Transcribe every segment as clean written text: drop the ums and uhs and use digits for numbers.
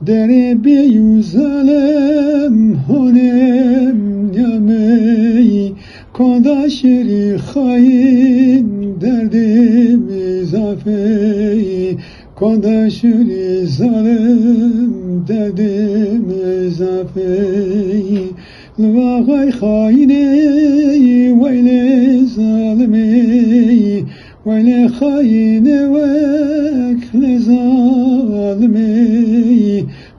در بیو ظالم هنم یمی کنداشری خاین دردم زافی کنداشری ظالم دردم زافی لواغی خاینی ویل ظالمی ویل خاین وکل ظالمی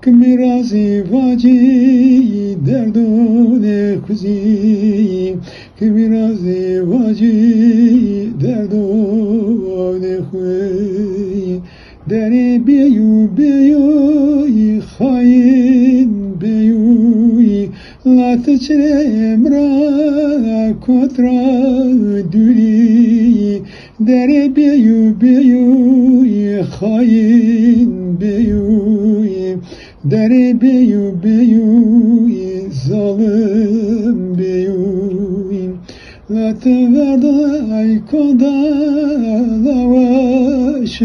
کمی رازی واجی دردون خوزی کمی رازی واجی دردون خوی دری بیوی خاین بیوی لات چرم را کترا دوری دری بیوی خاین بیوی دری بیوی ظالم بیوی لات وردای کدا لواشنای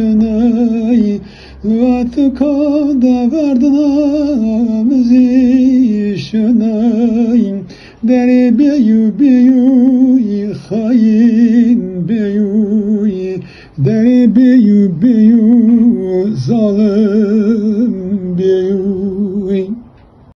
لات کدا وردنام زیشنای دری بیوی خاین بیوی دری بیو ظالم